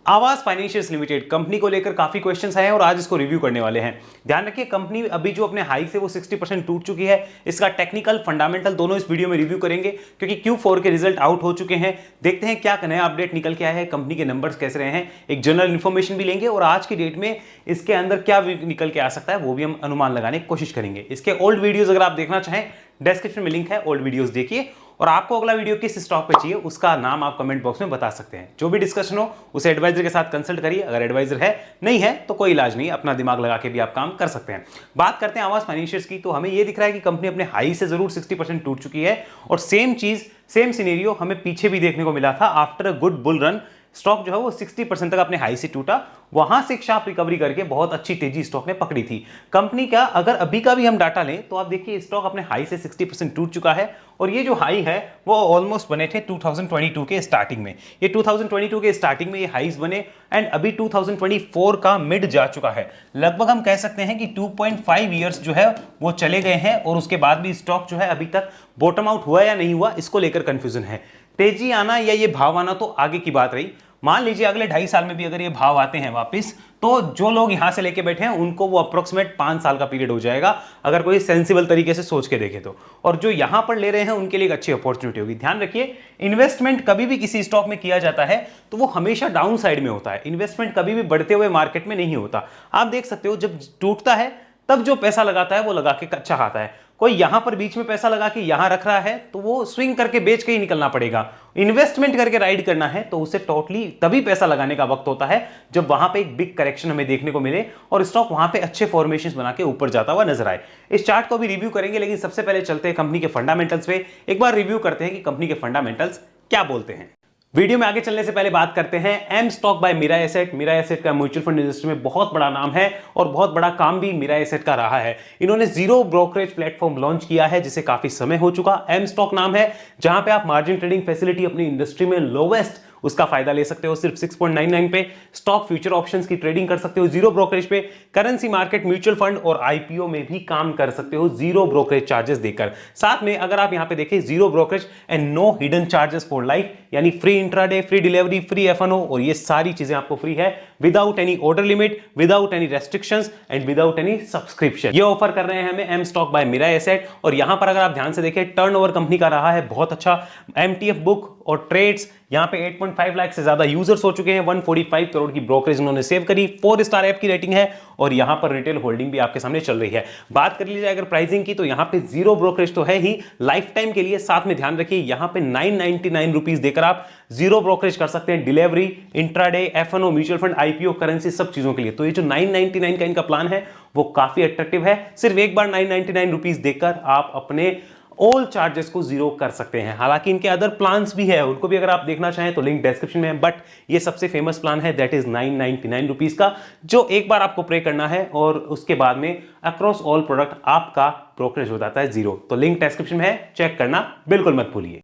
आवास financials limited company को लेकर काफी क्वेश्चंस आए हैं और आज इसको रिव्यू करने वाले हैं। ध्यान रखिए, कंपनी अभी जो अपने हाई से वो 60% टूट चुकी है। इसका टेक्निकल फंडामेंटल दोनों इस वीडियो में रिव्यू करेंगे क्योंकि Q4 के रिजल्ट आउट हो चुके हैं। देखते हैं क्या नया अपडेट निकल के आया है, कंपनी के नंबर्स कैसे रहे हैं, एक जनरल इंफॉर्मेशन भी लेंगे और आज की डेट में इसके अंदर क्या निकल के आ सकता है वो भी हम अनुमान लगाने की कोशिश करेंगे। इसके ओल्ड वीडियोज अगर आप देखना चाहें डिस्क्रिप्शन में लिंक है, ओल्ड वीडियोस देखिए। और आपको अगला वीडियो किस स्टॉक पे चाहिए उसका नाम आप कमेंट बॉक्स में बता सकते हैं। जो भी डिस्कशन हो उसे एडवाइजर के साथ कंसल्ट करिए, अगर एडवाइजर है नहीं है तो कोई इलाज नहीं, अपना दिमाग लगा के भी आप काम कर सकते हैं। बात करते हैं आवास फाइनेंशियल्स की, तो हमें यह दिख रहा है कि कंपनी अपने हाई से जरूर 60% टूट चुकी है और सेम सिनेरियो हमें पीछे भी देखने को मिला था। After a good bull run stock जो है वो 60% तक अपने हाई से टूटा, वहां से एक शार्प रिकवरी करके बहुत अच्छी तेजी स्टॉक ने पकड़ी थी। कंपनी का अगर अभी का भी हम डाटा लें तो आप देखिए स्टॉक अपने हाई से 60% टूट चुका है और ये जो हाई है वो ऑलमोस्ट बने थे 2022 के स्टार्टिंग में। ये 2022 के स्टार्टिंग में ये हाईज बने एंड अभी 2024 का मिड जा चुका है। लगभग हम कह सकते हैं कि 2.5 ईयर्स जो है वो चले गए हैं और उसके बाद भी स्टॉक जो है अभी तक बॉटम आउट हुआ या नहीं हुआ इसको लेकर कंफ्यूजन है। तेजी आना या ये भाव आना तो आगे की बात रही। मान लीजिए अगले 2.5 साल में भी अगर ये भाव आते हैं वापस, तो जो लोग यहां से लेके बैठे हैं उनको वो अप्रोक्सीमेट 5 साल का पीरियड हो जाएगा अगर कोई सेंसिबल तरीके से सोच के देखे तो। और जो यहां पर ले रहे हैं उनके लिए एक अच्छी अपॉर्चुनिटी होगी। ध्यान रखिए, इन्वेस्टमेंट कभी भी किसी स्टॉक में किया जाता है तो वो हमेशा डाउन साइड में होता है, इन्वेस्टमेंट कभी भी बढ़ते हुए मार्केट में नहीं होता। आप देख सकते हो जब टूटता है तब जो पैसा लगाता है वो लगा के अच्छा खाता है। कोई यहां पर बीच में पैसा लगा के यहां रख रहा है तो वो स्विंग करके बेच के ही निकलना पड़ेगा। इन्वेस्टमेंट करके राइड करना है तो उसे टोटली तभी पैसा लगाने का वक्त होता है जब वहां पे एक बिग करेक्शन हमें देखने को मिले और स्टॉक वहां पे अच्छे फॉर्मेशंस बना के ऊपर जाता हुआ नजर आए। इस चार्ट को भी रिव्यू करेंगे, लेकिन सबसे पहले चलते हैं कंपनी के फंडामेंटल्स पे। एक बार रिव्यू करते हैं कि कंपनी के फंडामेंटल्स क्या बोलते हैं। वीडियो में आगे चलने से पहले बात करते हैं M stock by Mirae asset. Mirae asset का म्यूचुअल फंड इंडस्ट्री में बहुत बड़ा नाम है और बहुत बड़ा काम भी मीरा एसेट का रहा है। इन्होंने जीरो ब्रोकरेज प्लेटफॉर्म लॉन्च किया है जिसे काफी समय हो चुका। एम स्टॉक नाम है जहां पे आप मार्जिन ट्रेडिंग फैसिलिटी अपनी इंडस्ट्री में लोवेस्ट उसका फायदा ले सकते हो। सिर्फ 6.99 पे स्टॉक फ्यूचर ऑप्शंस की ट्रेडिंग कर सकते हो zero brokerage pay. Currency market, mutual fund और आईपीओ में भी काम कर सकते हो जीरो ब्रोकरेज चार्जेस देकर। साथ में अगर आप यहां पे देखें zero brokerage and no hidden charges for life, यानी free intraday, free delivery, free FNO और ये सारी चीजें आपको फ्री है without any order limit, without any restrictions and without any subscription. ये ऑफर कर रहे हैं हमें M stock by Mirae asset. और यहां पर अगर आप ध्यान से देखें टर्नओवर कंपनी का रहा है बहुत अच्छा। एमटीएफ बुक और ट्रेड्स यहां पे 8.5 लाख से ज्यादा यूजर्स हो चुके हैं। 145 करोड़ की ब्रोकरेज उन्होंने सेव करी। 4 स्टार ऐप की रेटिंग है और यहां पर रिटेल होल्डिंग भी आपके सामने चल रही है। बात कर लीजिए अगर प्राइसिंग की तो यहां पे जीरो ब्रोकरेज तो है ही, लाइफ टाइम के लिए। साथ में ध्यान रखिए यहां पे 999 रुपीज देकर आप जीरो ब्रोकरेज कर सकते हैं delivery, intraday, FNO, mutual fund, IPO, currency, सब चीजों के लिए। तो ये जो 999 का इनका प्लान है वो काफी अट्रैक्टिव है। सिर्फ एक बार 999 रुपीज देकर आप अपने ऑल चार्जेस को जीरो कर सकते हैं। हालांकि इनके अदर प्लान्स भी है, उनको भी अगर आप देखना चाहें तो लिंक डिस्क्रिप्शन में है, बट ये सबसे फेमस प्लान है दैट इज 999 रुपीज का, जो एक बार आपको पे करना है और उसके बाद में अक्रॉस ऑल प्रोडक्ट आपका ब्रोकरेज हो जाता है जीरो। तो लिंक डिस्क्रिप्शन में है, चेक करना बिल्कुल मत भूलिए।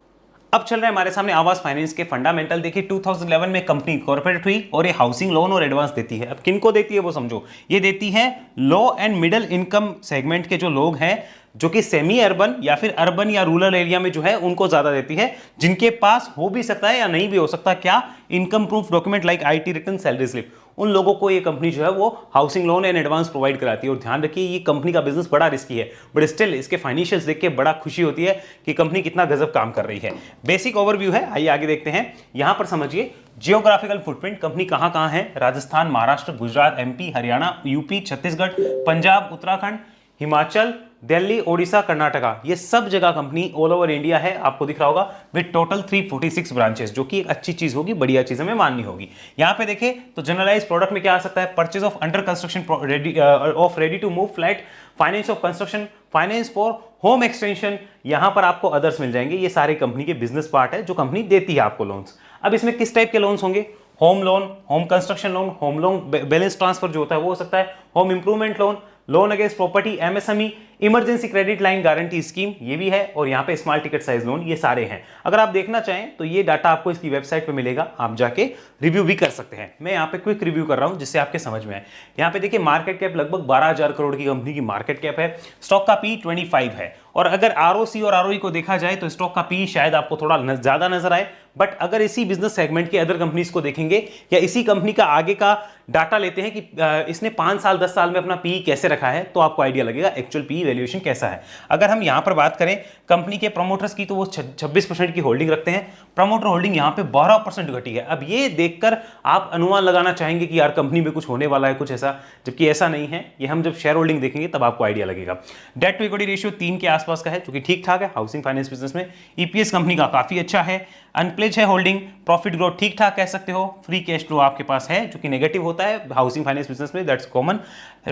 अब चल रहे हैं हमारे सामने आवास फाइनेंस के फंडामेंटल। देखिए 2011 में कंपनी इनकॉर्पोरेट हुई और ये हाउसिंग लोन और एडवांस देती है। अब किनको देती है वो समझो, ये देती है लो एंड मिडिल इनकम सेगमेंट के जो लोग हैं जो कि सेमी अर्बन या फिर अर्बन या रूरल एरिया में जो है उनको ज्यादा देती है, जिनके पास हो भी सकता है या नहीं भी हो सकता क्या income proof document like IT return, salary slip, उन लोगों को ये कंपनी जो है वो housing loan and advance provide कराती है। और ध्यान रखिए ये कंपनी का बिजनेस बड़ा रिस्की है, बट स्टिल इसके फाइनेंशियल्स देख के बड़ा खुशी होती है कि कंपनी कितना गजब काम कर रही है। बेसिक ओवरव्यू है, आइए आगे देखते हैं। यहां पर समझिए जियोग्राफिकल फुटप्रिंट, कंपनी कहां कहां है, राजस्थान, महाराष्ट्र, गुजरात, एमपी, हरियाणा, यूपी, छत्तीसगढ़, पंजाब, उत्तराखंड, हिमाचल, दिल्ली, ओडिशा, कर्नाटका, ये सब जगह कंपनी ऑल ओवर इंडिया है। आपको दिख रहा होगा विद टोटल 346 ब्रांचेस, जो कि एक अच्छी चीज होगी, बढ़िया चीज हमें माननी होगी। यहां पे देखें तो जनरलाइज प्रोडक्ट में क्या आ सकता है, purchase of under construction of ready to move flat, finance of construction, finance for home extension, यहां पर आपको अदर्स मिल जाएंगे। ये सारे कंपनी के बिजनेस पार्ट है जो कंपनी देती है आपको लोन्स। अब इसमें किस टाइप के लोन्स होंगे, home loan, home construction loan, home loan balance transfer जो होता है वो हो सकता है, home improvement loan, loan against property, MSME, emergency credit line guarantee scheme, ये भी है, और यहाँ पे स्मॉल टिकट साइज लोन, ये सारे हैं। अगर आप देखना चाहें तो ये डाटा आपको इसकी वेबसाइट पे मिलेगा, आप जाके रिव्यू भी कर सकते हैं। मैं यहाँ पे क्विक रिव्यू कर रहा हूँ जिससे आपके समझ में आए। यहाँ पे देखिए मार्केट कैप लगभग 12,000 करोड़ की कंपनी की मार्केट कैप है। स्टॉक का पी 25 है, और अगर आरओसी और आरओई को देखा जाए तो स्टॉक का पी शायद आपको थोड़ा ज्यादा नजर आए, बट अगर इसी बिजनेस सेगमेंट के अदर कंपनीज को देखेंगे या इसी कंपनी का आगे का डाटा लेते हैं कि इसने 5 साल 10 साल में अपना पीई कैसे रखा है, तो आपको आइडिया लगेगा एक्चुअल पीई वैल्यूएशन कैसा है। अगर हम यहां पर बात करें कंपनी के प्रमोटर्स की, तो वो 26% की होल्डिंग रखते हैं। प्रमोटर होल्डिंग यहां पे 12% घटी है। अब ये देखकर आप अनुमान लगाना चाहेंगे कि यार कंपनी में कुछ होने वाला है, कुछ ऐसा, जबकि ऐसा नहीं है। ये हम जब शेयर होल्डिंग देखेंगे तब आपको आइडिया लगेगा। डेट टू इक्विटी रेशियो 3 के आसपास का है, जो कि ठीक ठाक है हाउसिंग फाइनेंस बिजनेस में। ईपीएस कंपनी का काफी अच्छा है। अनप्लेज है होल्डिंग। प्रॉफिट ग्रोथ ठीक ठाक कह सकते हो। फ्री कैश फ्लो आपके पास है, जो कि नेगेटिव होता है हाउसिंग फाइनेंस बिजनेस में, that's common.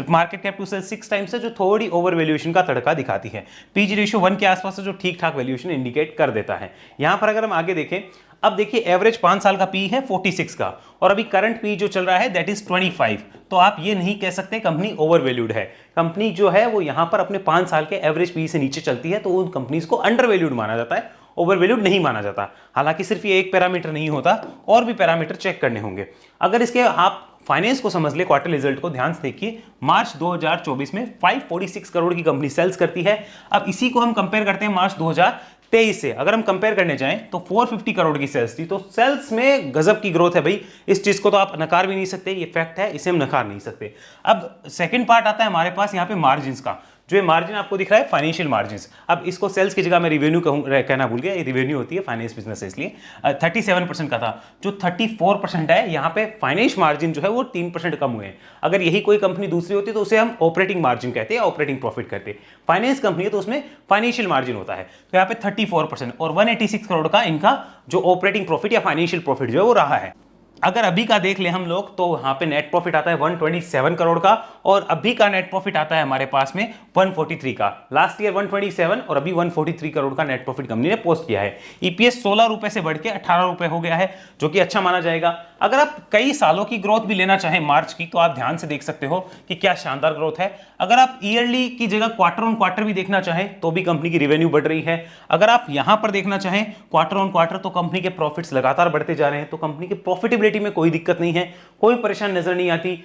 Market cap to sale 6 times है, जो थोड़ी ओवर वैल्यूएशन का तड़का दिखाती है। पीजी रेशियो 1 के आसपास है, जो ठीक ठाक वैल्यूएशन इंडिकेट कर देता है। यहां पर अगर हम आगे देखें, अब देखिए एवरेज 5 साल का पी है 46 का, और अभी करंट पी जो चल रहा है दैट इज 25। तो आप ये नहीं कह सकते कंपनी ओवर वैल्यूड है। कंपनी जो है वो यहां पर अपने 5 साल के एवरेज पी से नीचे चलती है, तो उन कंपनीज को अंडर वैल्यूड माना जाता है, ओवर वैल्यूड नहीं माना जाता। हालांकि सिर्फ ये एक पैरामीटर नहीं होता, और भी पैरामीटर चेक करने होंगे। अगर इसके आप फाइनेंस को समझ ले, क्वार्टर रिजल्ट को ध्यान से देखिए, मार्च 2024 में 546 करोड़ की कंपनी सेल्स करती है। अब इसी को हम कंपेयर करते हैं मार्च 2023 से। अगर हम कंपेयर करने जाएं तो 450 करोड़ की सेल्स थी। तो सेल्स में गजब की ग्रोथ है भाई, इस चीज को तो आप नकार भी नहीं सकते, ये फैक्ट है, इसे हम नकार नहीं सकते। अब सेकंड पार्ट आता है हमारे पास यहाँ पे मार्जिन का। जो ये मार्जिन आपको दिख रहा है फाइनेंशियल मार्जिन। अब इसको सेल्स की जगह मैं रिवेन्यू कहना भूल गया, ये रिवेन्यू होती है फाइनेंस बिजनेस है, इसलिए 37% का था, जो 34% है। यहाँ पे फाइनेंस मार्जिन जो है वो 3% कम हुए हैं। अगर यही कोई कंपनी दूसरी होती तो उसे हम ऑपरेटिंग मार्जिन कहते हैं, ऑपरेटिंग प्रॉफिट कहते हैं। फाइनेंस कंपनी है तो उसमें फाइनेंशियल मार्जिन होता है। तो यहाँ पे 34% और 186 करोड़ का इनका जो ऑपरेटिंग प्रॉफिट या फाइनेंशियल प्रॉफिट जो है वो रहा है। अगर अभी का देख ले हम लोग, तो यहाँ पे नेट प्रॉफिट आता है 127 करोड़ का, और अभी का नेट प्रॉफिट आता है हमारे पास में 143 का। लास्ट ईयर 127 और अभी 143 करोड़ का नेट प्रॉफिट कंपनी ने पोस्ट किया है। ईपीएस 16 रुपए से बढ़ के 18 रुपए हो गया है, जो कि अच्छा माना जाएगा। अगर आप कई सालों की ग्रोथ भी लेना चाहें मार्च की, तो आप ध्यान से देख सकते हो कि क्या शानदार ग्रोथ है। अगर आप ईयरली की जगह क्वार्टर ऑन क्वार्टर भी देखना चाहें तो भी कंपनी की रेवेन्यू बढ़ रही है। अगर आप यहां पर देखना चाहें क्वार्टर ऑन क्वार्टर, तो कंपनी के प्रॉफिट्स लगातार बढ़ते जा रहे हैं। तो कंपनी की प्रॉफिटेबिलिटी में कोई दिक्कत नहीं है, कोई परेशानी नजर नहीं आती।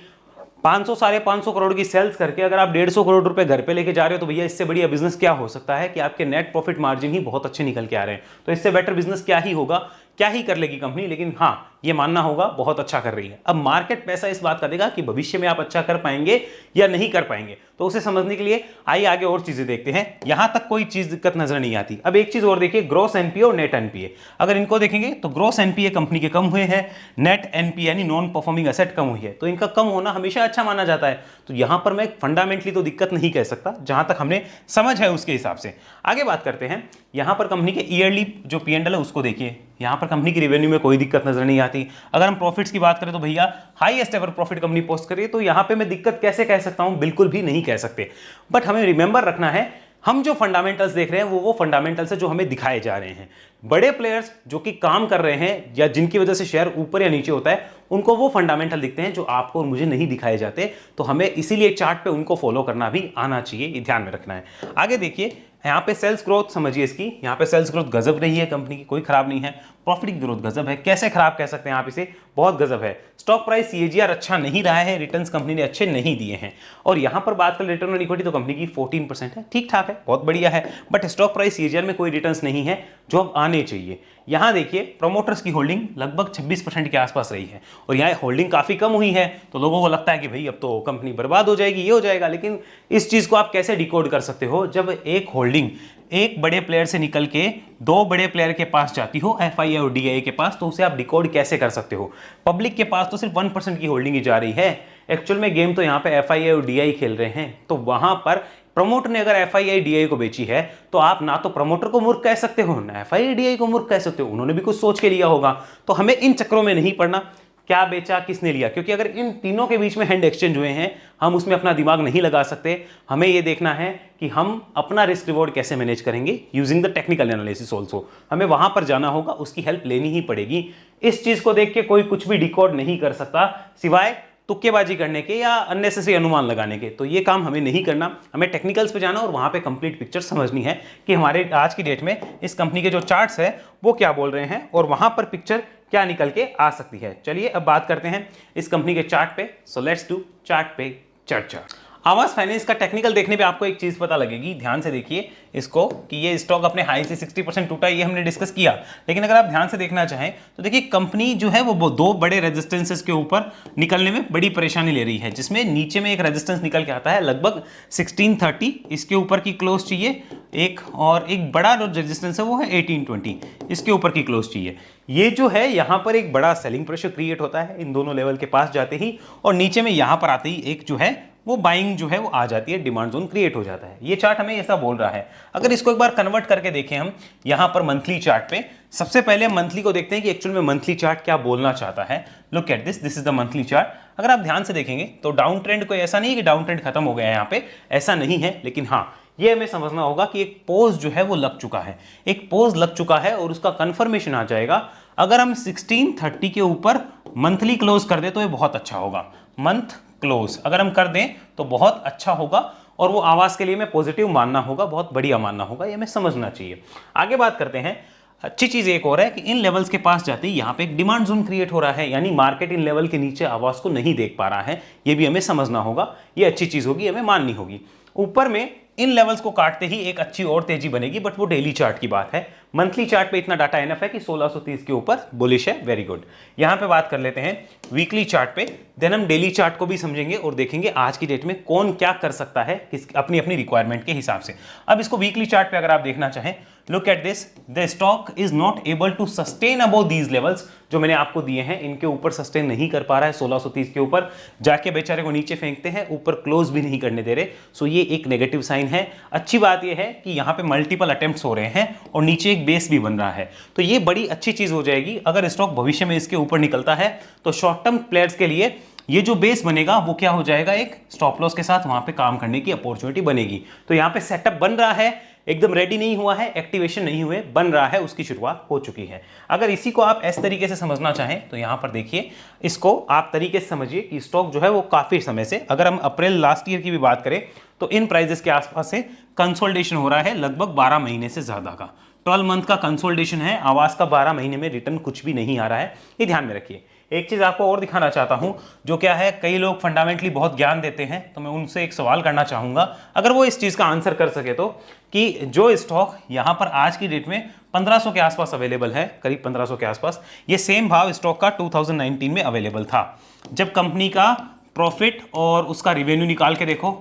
500 साढ़े 500 करोड़ की सेल्स करके अगर आप 150 करोड़ रुपए घर पे लेके जा रहे हो, तो भैया इससे बढ़िया बिजनेस क्या हो सकता है कि आपके नेट प्रॉफिट मार्जिन ही बहुत अच्छे निकल के आ रहे हैं। तो इससे बेटर बिजनेस क्या ही होगा, क्या ही कर लेगी कंपनी। लेकिन हाँ, ये मानना होगा बहुत अच्छा कर रही है। अब मार्केट पैसा इस बात का देगा कि भविष्य में आप अच्छा कर पाएंगे या नहीं कर पाएंगे। तो उसे समझने के लिए आइए आगे और चीजें देखते हैं। यहां तक कोई चीज दिक्कत नजर नहीं आती। अब एक चीज और देखिए, ग्रॉस एनपीए और नेट एनपीए। अगर इनको देखेंगे तो ग्रॉस एनपीए कंपनी के कम हुए हैं, नेट एनपीए यानी नॉन परफॉर्मिंग एसेट कम हुई है। तो इनका कम होना हमेशा अच्छा माना जाता है। तो यहां पर मैं फंडामेंटली तो दिक्कत नहीं कह सकता, जहां तक हमने समझ है उसके हिसाब से। आगे बात करते हैं, यहां पर कंपनी के ईयरली जो पीएनएल है उसको देखिए। यहां पर कंपनी की रेवेन्यू में कोई दिक्कत नजर नहीं आती। अगर हम प्रॉफिट्स की बात करें तो भैया highest ever profit company post करिए, तो यहां पे मैं दिक्कत कैसे कह सकता हूं, बिल्कुल भी नहीं कह सकते। बट हमें रिमेंबर रखना है, हम जो फंडामेंटल्स देख रहे हैं वो फंडामेंटल्स है जो हमें दिखाए जा रहे हैं। बड़े प्लेयर्स जो कि काम कर रहे हैं या जिनकी वजह से शेयर ऊपर या नीचे होता है, उनको वो फंडामेंटल दिखते हैं जो आपको और मुझे नहीं दिखाए जाते। तो हमें इसीलिए चार्ट पे उनको फॉलो करना भी आना चाहिए, ये ध्यान में रखना है। आगे देखिए, यहाँ पे सेल्स ग्रोथ समझिए इसकी। यहाँ पे सेल्स ग्रोथ गजब रही है कंपनी की, कोई खराब नहीं है। प्रॉफिट की ग्रोथ गजब है, कैसे खराब कह सकते हैं आप इसे, बहुत गजब है। स्टॉक प्राइस सीएजीआर अच्छा नहीं रहा है, रिटर्न्स कंपनी ने अच्छे नहीं दिए हैं। और यहाँ पर बात करें रिटर्न ऑन इक्विटी, तो कंपनी की 14% है, ठीक ठाक है, बहुत बढ़िया है। बट स्टॉक प्राइस सीएजीआर में कोई रिटर्न्स नहीं है जो अब आने चाहिए। यहाँ देखिए, प्रमोटर्स की होल्डिंग लगभग 26% के आसपास रही है, और यहाँ होल्डिंग काफी कम हुई है। तो लोगों को लगता है कि भाई अब तो कंपनी बर्बाद हो जाएगी, ये हो जाएगा। लेकिन इस चीज को आप कैसे डिकोड कर सकते हो, जब एक होल्डिंग एक बड़े प्लेयर से निकल के 2 बड़े प्लेयर के पास जाती हो, एफआईआई और डीआईए के पास, तो उसे आप डिकोड कैसे कर सकते हो। पब्लिक के पास तो सिर्फ 1% की होल्डिंग ही जा रही है। एक्चुअल में गेम तो यहाँ पे एफआईआई और डीआईए खेल रहे हैं। तो वहां पर प्रमोटर ने अगर एफआईआई डीआईए को बेची है, तो आप ना तो प्रमोटर को मूर्ख कह सकते हो, ना एफआईआई डीआईए को मूर्ख कह सकते हो। उन्होंने भी कुछ सोच के लिया होगा। तो हमें इन चक्करों में नहीं पड़ना, क्या बेचा किसने लिया, क्योंकि अगर इन तीनों के बीच में हैंड एक्सचेंज हुए हैं, हम उसमें अपना दिमाग नहीं लगा सकते। हमें यह देखना है कि हम अपना रिस्क रिवॉर्ड कैसे मैनेज करेंगे using the technical analysis also. हमें वहां पर जाना होगा, उसकी हेल्प लेनी ही पड़ेगी। इस चीज को देख के कोई कुछ भी डिकोड नहीं कर सकता, सिवाय तुक्केबाजी करने के या अननेसेसरी अनुमान लगाने के। तो ये काम हमें नहीं करना, हमें टेक्निकल्स पे जाना और वहां पे कंप्लीट पिक्चर समझनी है कि हमारे आज की डेट में इस कंपनी के जो चार्ट्स है वो क्या बोल रहे हैं और वहां पर पिक्चर क्या निकल के आ सकती है। चलिए अब बात करते हैं इस कंपनी के चार्ट पे। सो लेट्स डू चार्ट पे चर्चा। आवास फाइनेंस का टेक्निकल देखने पे आपको एक चीज पता लगेगी, ध्यान से देखिए इसको, कि ये स्टॉक अपने हाई से 60% टूटा, ये हमने डिस्कस किया। लेकिन अगर आप ध्यान से देखना चाहें तो देखिए कंपनी जो है वो दो बड़े रेजिस्टेंसेस के ऊपर निकलने में बड़ी परेशानी ले रही है, जिसमें नीचे में एक रेजिस्टेंस निकल के आता है लगभग 1630, इसके ऊपर की क्लोज चाहिए एक, और एक बड़ा जो रेजिस्टेंस है वो है 1820, इसके ऊपर की क्लोज चाहिए। ये जो है यहाँ पर एक बड़ा सेलिंग प्रेशर क्रिएट होता है इन दोनों लेवल के पास जाते ही, और नीचे में यहाँ पर आते ही एक जो है वो बाइंग जो है वो आ जाती है, डिमांड जोन क्रिएट हो जाता है। ये चार्ट हमें ऐसा बोल रहा है। अगर इसको एक बार कन्वर्ट करके देखें हम यहाँ पर मंथली चार्ट पे, सबसे पहले हम मंथली को देखते हैं कि एक्चुअल में मंथली चार्ट क्या बोलना चाहता है। Look at this is the monthly chart. अगर आप ध्यान से देखेंगे तो डाउन ट्रेंड कोई ऐसा नहीं है कि डाउन ट्रेंड खत्म हो गया है यहाँ पे, ऐसा नहीं है। लेकिन हाँ, ये हमें समझना होगा कि एक पोज जो है वो लग चुका है, एक पोज लग चुका है और उसका कंफर्मेशन आ जाएगा। अगर हम 1630 के ऊपर मंथली क्लोज कर दे तो ये बहुत अच्छा होगा। मंथ क्लोज अगर हम कर दें तो बहुत अच्छा होगा, और वो आवास के लिए में पॉजिटिव मानना होगा, बहुत बढ़िया मानना होगा, ये हमें समझना चाहिए। आगे बात करते हैं। अच्छी चीज एक और है कि इन लेवल्स के पास जाते ही यहाँ पे एक डिमांड जोन क्रिएट हो रहा है, यानी मार्केट इन लेवल के नीचे आवास को नहीं देख पा रहा है, ये भी हमें समझना होगा। ये अच्छी चीज होगी, हमें माननी होगी। ऊपर में इन लेवल्स को काटते ही एक अच्छी और तेजी बनेगी, बट वो डेली चार्ट की बात है। मंथली चार्ट पे इतना डाटा एनफ है कि 1630 के ऊपर बुलिश है, वेरी गुड। यहां पे बात कर लेते हैं वीकली चार्ट पे, देन हम डेली चार्ट को भी समझेंगे और देखेंगे आज की डेट में कौन क्या कर सकता है अपनी अपनी रिक्वायरमेंट के हिसाब से। अब इसको वीकली चार्ट पे अगर आप देखना चाहें, look at this, the stock is not able to sustain above these levels, जो मैंने आपको दिए हैं इनके ऊपर सस्टेन नहीं कर पा रहा है। 1630 के ऊपर जाके बेचारे को नीचे फेंकते हैं, ऊपर क्लोज भी नहीं करने दे रहे। सो ये एक नेगेटिव साइन है। अच्छी बात यह है कि यहाँ पे मल्टीपल अटेम्प्ट्स हो रहे हैं और नीचे एक बेस भी बन रहा है, तो ये बड़ी अच्छी चीज हो जाएगी। अगर स्टॉक भविष्य में इसके ऊपर निकलता है तो शॉर्ट टर्म प्लेयर्स के लिए ये जो बेस बनेगा वो क्या हो जाएगा, एक स्टॉप लॉस के साथ वहां पे काम करने की अपॉर्चुनिटी बनेगी। तो यहाँ पे सेटअप बन रहा है, एकदम रेडी नहीं हुआ है, एक्टिवेशन नहीं हुए, बन रहा है, उसकी शुरुआत हो चुकी है। अगर इसी को आप इस तरीके से समझना चाहें तो यहां पर देखिए, इसको आप तरीके से समझिए कि स्टॉक जो है वो काफी समय से, अगर हम अप्रैल लास्ट ईयर की भी बात करें तो इन प्राइजेस के आसपास से कंसोलिडेशन हो रहा है, लगभग 12 महीने से ज्यादा का 12 मंथ का कंसोलिडेशन है। आवास का 12 महीने में रिटर्न कुछ भी नहीं आ रहा है, ये ध्यान में रखिए। एक चीज आपको और दिखाना चाहता हूं, जो क्या है, कई लोग फंडामेंटली बहुत ज्ञान देते हैं, तो मैं उनसे एक सवाल करना चाहूंगा, अगर वो इस चीज का आंसर कर सके तो, कि जो स्टॉक यहां पर आज की डेट में 1500 के आसपास अवेलेबल है, करीब 1500 के आसपास, ये सेम भाव स्टॉक का 2019 में अवेलेबल था, जब कंपनी का प्रॉफिट और उसका रिवेन्यू निकाल के देखो,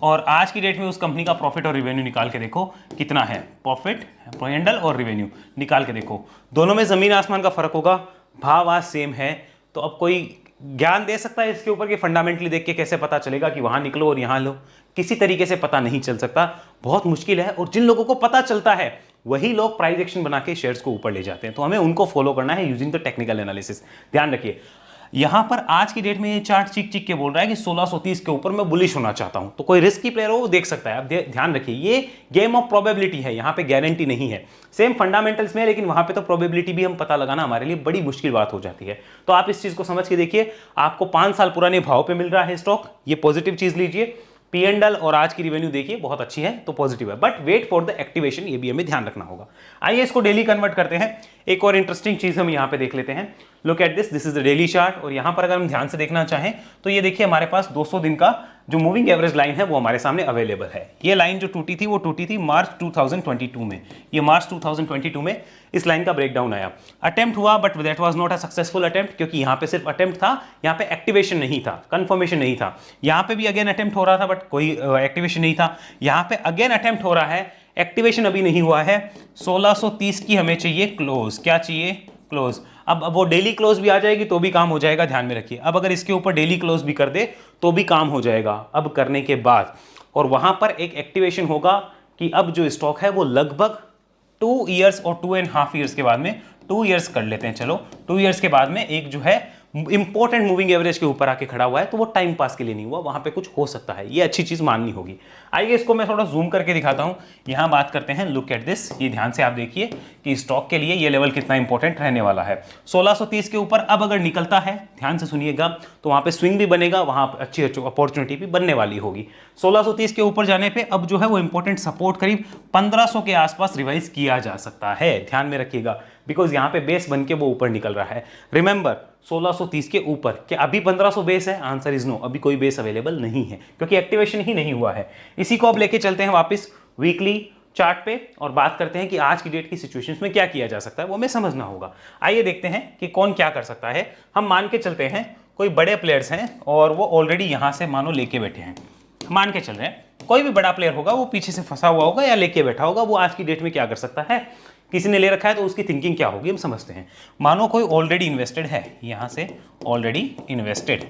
और आज की डेट में उस कंपनी का प्रॉफिट और रिवेन्यू निकाल के देखो कितना है, प्रॉफिट P&L और रिवेन्यू निकाल के देखो, दोनों में जमीन आसमान का फर्क होगा, भाव आज सेम है। तो अब कोई ज्ञान दे सकता है इसके ऊपर कि फंडामेंटली देख के कैसे पता चलेगा कि वहां निकलो और यहां लो? किसी तरीके से पता नहीं चल सकता, बहुत मुश्किल है। और जिन लोगों को पता चलता है वही लोग प्राइस एक्शन बना के शेयर्स को ऊपर ले जाते हैं, तो हमें उनको फॉलो करना है यूजिंग द टेक्निकल एनालिसिस। ध्यान रखिए, यहां पर आज की डेट में ये चार्ट चिक चिक के बोल रहा है कि 1630 के ऊपर मैं बुलिश होना चाहता हूं, तो कोई रिस्की प्लेयर हो वो देख सकता है। आप ध्यान रखिए, ये गेम ऑफ प्रोबेबिलिटी है, यहां पे गारंटी नहीं है। सेम फंडामेंटल्स में, लेकिन वहां पे तो प्रोबेबिलिटी भी हम पता लगाना हमारे लिए बड़ी मुश्किल बात हो जाती है। तो आप इस चीज को समझ के देखिए, आपको 5 साल पुराने भाव पे मिल रहा है स्टॉक, ये पॉजिटिव चीज लीजिए। P&L और आज की रिवेन्यू देखिए बहुत अच्छी है, तो पॉजिटिव है, but wait for the activation, ये भी हमें ध्यान रखना होगा। आइए इसको डेली कन्वर्ट करते हैं। एक और इंटरेस्टिंग चीज हम यहाँ पे देख लेते हैं। Look at this is the daily chart, और यहाँ पर अगर हम ध्यान से देखना चाहें तो ये देखिए हमारे पास 200 दिन का जो मूविंग एवरेज लाइन है वो हमारे सामने अवेलेबल है। ये लाइन जो टूटी थी वो टूटी थी मार्च 2022 में, ये मार्च 2022 में इस लाइन का ब्रेकडाउन आया। अटेम्प्ट हुआ but that was not a successful attempt, क्योंकि यहाँ पे सिर्फ अटेम्प्ट था, यहाँ पे एक्टिवेशन नहीं था, कंफर्मेशन नहीं था। यहाँ पे भी अगेन अटेम्प्ट हो रहा था बट कोई एक्टिवेशन नहीं था। यहाँ पे अगेन अटेम्प्ट हो रहा है, एक्टिवेशन अभी नहीं हुआ है। 1630 की हमें चाहिए क्लोज, क्या चाहिए, क्लोज। अब वो डेली क्लोज भी आ जाएगी तो भी काम हो जाएगा, ध्यान में रखिए। अब अगर इसके ऊपर डेली क्लोज भी कर दे तो भी काम हो जाएगा अब करने के बाद, और वहां पर एक एक्टिवेशन होगा कि अब जो स्टॉक है वो लगभग 2 इयर्स और 2.5 ईयर्स के बाद में, 2 इयर्स कर लेते हैं चलो, 2 इयर्स के बाद में एक जो है इंपॉर्टेंट मूविंग एवरेज के ऊपर आके खड़ा हुआ है, तो वो टाइम पास के लिए नहीं हुआ, वहां पे कुछ हो सकता है, ये अच्छी चीज माननी होगी। आइए इसको मैं थोड़ा जूम करके दिखाता हूं। यहां बात करते हैं, लुक एट दिस, ये ध्यान से आप देखिए कि स्टॉक के लिए ये लेवल कितना इंपॉर्टेंट रहने वाला है। 1630 के ऊपर अब अगर निकलता है, ध्यान से सुनिएगा, तो वहां पे स्विंग भी बनेगा, वहां अच्छी अपॉर्चुनिटी भी बनने वाली होगी। 1630 के ऊपर जाने पे अब जो है वो इंपॉर्टेंट सपोर्ट करीब 1500 के आसपास रिवाइज किया जा सकता है, ध्यान में रखिएगा। बिकॉज यहाँ पे बेस बन के वो ऊपर निकल रहा है। रिमेंबर 1630 के ऊपर, क्या अभी 1500 बेस है? आंसर इज नो, अभी कोई बेस अवेलेबल नहीं है क्योंकि एक्टिवेशन ही नहीं हुआ है। इसी को अब लेके चलते हैं वापस वीकली चार्ट पे और बात करते हैं कि आज की डेट की सिचुएशंस में क्या किया जा सकता है, वो हमें समझना होगा। आइए देखते हैं कि कौन क्या कर सकता है। हम मान के चलते हैं कोई बड़े प्लेयर्स हैं और वो ऑलरेडी यहाँ से मानो लेके बैठे हैं, मान के चल रहे हैं कोई भी बड़ा प्लेयर होगा वो पीछे से फंसा हुआ होगा या लेके बैठा होगा, वो आज की डेट में क्या कर सकता है, किसी ने ले रखा है तो उसकी थिंकिंग क्या होगी हम समझते हैं। मानो कोई ऑलरेडी इन्वेस्टेड है, यहाँ से ऑलरेडी इन्वेस्टेड,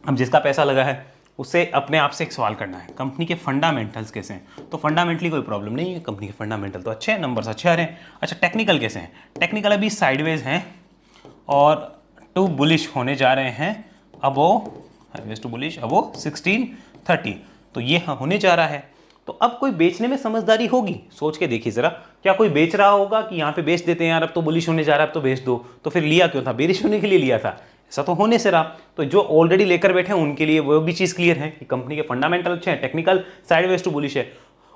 अब जिसका पैसा लगा है उससे अपने आप से एक सवाल करना है, कंपनी के फंडामेंटल्स कैसे हैं? तो फंडामेंटली कोई प्रॉब्लम नहीं है, कंपनी के फंडामेंटल तो अच्छे हैं, नंबर्स अच्छे आ रहे हैं। अच्छा टेक्निकल कैसे हैं? टेक्निकल अभी साइडवेज हैं और टू बुलिश होने जा रहे हैं, अबो टू बुलिश अबो 1630, तो ये होने जा रहा है। तो अब कोई बेचने में समझदारी होगी, सोच के देखिए जरा, क्या कोई बेच रहा होगा कि यहाँ पे बेच देते हैं यार, अब तो बुलिश होने जा रहा है अब तो बेच दो, तो फिर लिया क्यों था? बेरिश होने के लिए लिया था, ऐसा तो होने से रहा। तो जो ऑलरेडी लेकर बैठे हैं उनके लिए वो भी चीज़ क्लियर है कि कंपनी के फंडामेंटल अच्छे हैं, टेक्निकल साइडवेज टू बुलिश है।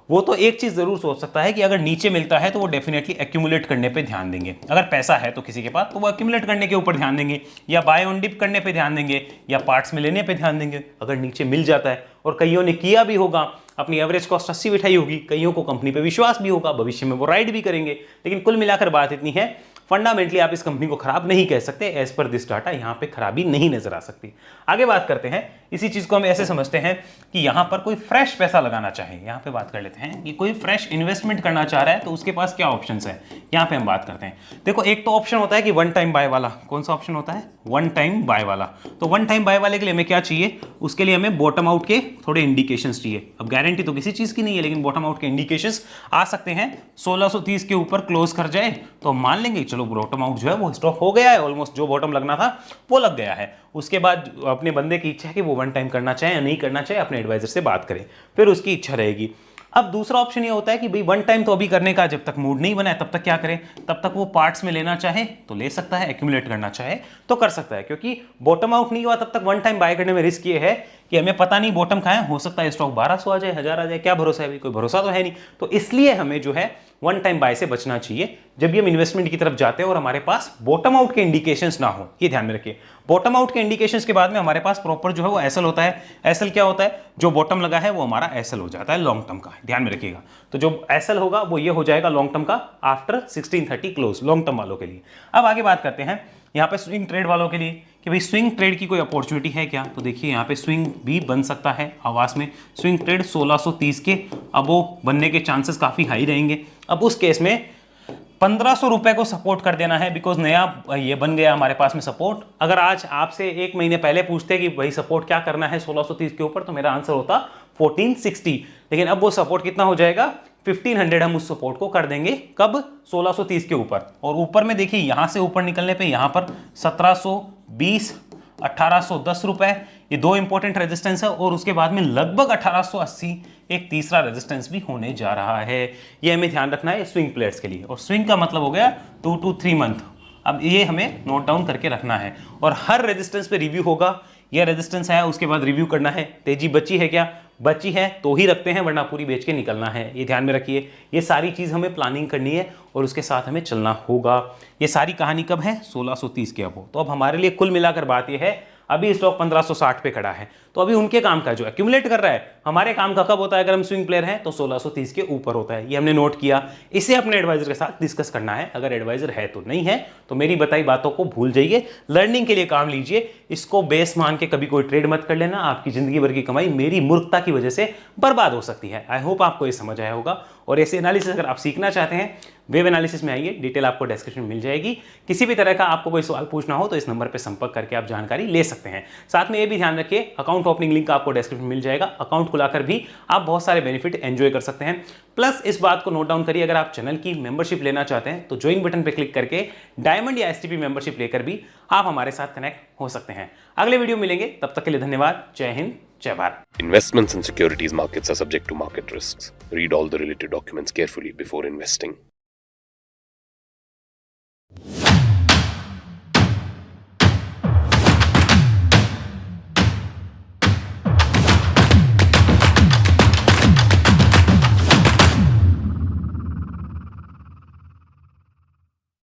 वो तो एक चीज़ ज़रूर सोच सकता है कि अगर नीचे मिलता है तो वो डेफिनेटली एक्यूमुलेट करने पे ध्यान देंगे, अगर पैसा है तो किसी के पास तो वो एक्यूमुलेट करने के ऊपर ध्यान देंगे, या बाय ऑन डिप करने पे ध्यान देंगे, या पार्ट्स में लेने पे ध्यान देंगे अगर नीचे मिल जाता है। और कईयों ने किया भी होगा, अपनी एवरेज कॉस्ट 80 बिठाई होगी, कईयों को कंपनी पे विश्वास भी होगा, भविष्य में वो राइड भी करेंगे। लेकिन कुल मिलाकर बात इतनी है, फंडामेंटली आप इस कंपनी को खराब नहीं कह सकते, एज पर दिस डाटा यहाँ पे खराबी नहीं नजर आ सकती। आगे बात करते हैं, इसी चीज को हम ऐसे समझते हैं कि यहाँ पर कोई फ्रेश पैसा लगाना चाहे, यहाँ पे बात कर लेते हैं कि कोई फ्रेश इन्वेस्टमेंट करना चाह रहा है तो उसके पास क्या ऑप्शंस है, यहाँ पे हम बात करते हैं। देखो एक तो ऑप्शन होता है कि वन टाइम बाय वाला, कौन सा ऑप्शन होता है? वन टाइम बाय वाला। तो वन टाइम बाय वाले के लिए हमें क्या चाहिए? उसके लिए हमें बॉटम आउट के थोड़े इंडिकेशंस चाहिए। अब गारंटी तो किसी चीज की नहीं है, लेकिन बॉटम आउट के इंडिकेशंस आ सकते हैं। 1630 के ऊपर क्लोज कर जाए तो हम मान लेंगे चलो बॉटम आउट जो है वो स्टॉक हो गया है, ऑलमोस्ट जो बॉटम लगना था वो लग गया है। उसके बाद अपने बंदे की इच्छा है कि वो वन टाइम करना चाहे या नहीं करना चाहे, अपने एडवाइजर से बात करें, फिर उसकी इच्छा रहेगी। अब दूसरा ऑप्शन ये होता है कि भाई वन टाइम तो अभी करने का जब तक मूड नहीं बना है तब तक क्या करें, तब तक वो पार्ट्स में लेना चाहे तो ले सकता है, एक्यूमुलेट करना चाहे तो कर सकता है, क्योंकि बॉटम आउट नहीं हुआ तब तक वन टाइम बाय करने में रिस्क ये है कि हमें पता नहीं बॉटम कहाँ है, हो सकता है स्टॉक 1200 आ जाए, 1000 आ जाए, क्या भरोसा है? कोई भरोसा तो है नहीं। तो इसलिए हमें जो है वन टाइम बाय से बचना चाहिए जब भी हम इन्वेस्टमेंट की तरफ जाते हैं और हमारे पास बॉटम आउट के इंडिकेशंस ना हो, ये ध्यान में रखिए। बॉटम आउट के इंडिकेशंस के बाद में हमारे पास प्रॉपर जो है वो एसएल होता है। एसएल क्या होता है? जो बॉटम लगा है वो हमारा एसएल हो जाता है लॉन्ग टर्म का, ध्यान में रखिएगा। तो जो एसएल होगा वो ये हो जाएगा लॉन्ग टर्म का आफ्टर 1630 क्लोज, लॉन्ग टर्म वालों के लिए। अब आगे बात करते हैं यहाँ पे स्विंग ट्रेड वालों के लिए कि भाई स्विंग ट्रेड की कोई अपॉर्चुनिटी है क्या? तो देखिए यहाँ पे स्विंग भी बन सकता है आवास में। स्विंग ट्रेड 1630 के अब वो बनने के चांसेस काफ़ी हाई रहेंगे। अब उस केस में 1500 रुपए को सपोर्ट कर देना है, बिकॉज नया ये बन गया हमारे पास में सपोर्ट। अगर आज आपसे एक महीने पहले पूछते कि भाई सपोर्ट क्या करना है 1630 के ऊपर, तो मेरा आंसर होता 1460। लेकिन अब वो सपोर्ट कितना हो जाएगा? 1500 हम उस सपोर्ट को कर देंगे। कब? 1630 के ऊपर। और ऊपर में देखिए यहां से ऊपर निकलने पे यहां पर 1720, 1810 रुपए, ये दो इंपॉर्टेंट रेजिस्टेंस है। और उसके बाद में लगभग 1880 एक तीसरा रेजिस्टेंस भी होने जा रहा है। ये हमें ध्यान रखना है स्विंग प्लेयर्स के लिए। और स्विंग का मतलब हो गया 2 to 3 मंथ। अब ये हमें नोट डाउन करके रखना है और हर रेजिस्टेंस पे रिव्यू होगा। ये रेजिस्टेंस है, उसके बाद रिव्यू करना है, तेजी बची है क्या? बची है तो ही रखते हैं, वरना पूरी बेच के निकलना है। ये ध्यान में रखिए। ये सारी चीज़ हमें प्लानिंग करनी है और उसके साथ हमें चलना होगा। ये सारी कहानी कब है? 1630 के अब हो। तो अब हमारे लिए कुल मिलाकर बात ये है, अभी स्टॉक 1560 पे खड़ा है, तो अभी उनके काम का जो एक्यूमुलेट कर रहा है, हमारे काम का कब होता है? अगर हम स्विंग प्लेयर हैं तो 1630 के ऊपर होता है। ये हमने नोट किया। इसे अपने एडवाइजर के साथ डिस्कस करना है। अगर एडवाइजर है तो नहीं है तो मेरी बताई बातों को भूल जाइए, लर्निंग के लिए काम लीजिए। इसको बेस मान के कभी कोई ट्रेड मत कर लेना। आपकी जिंदगी भर की कमाई मेरी मूर्खता की वजह से बर्बाद हो सकती है। आई होप आपको ये समझ आया होगा। और ऐसे एनालिसिस अगर आप सीखना चाहते हैं, वेब एनालिसिस में आइए, डिटेल आपको डिस्क्रिप्शन में मिल जाएगी। किसी भी तरह का आपको कोई सवाल पूछना हो तो इस नंबर पर संपर्क करके आप जानकारी ले सकते हैं। साथ में ये भी ध्यान रखिए, अकाउंट ओपनिंग लिंक आपको डिस्क्रिप्शन में मिल जाएगा। अकाउंट खुलाकर भी आप बहुत सारे बेनिफिट एंजॉय कर सकते हैं। प्लस इस बात को नोट डाउन करिए, अगर आप चैनल की मेंबरशिप लेना चाहते हैं तो ज्वाइन बटन पर क्लिक करके डायमंड या एसटीपी मेंबरशिप लेकर भी आप हमारे साथ कनेक्ट हो सकते हैं। अगले वीडियो मिलेंगे, तब तक के लिए धन्यवाद। जय हिंद, जय Bharat. Investments in securities markets are subject to market risks. Read all the related documents carefully before investing.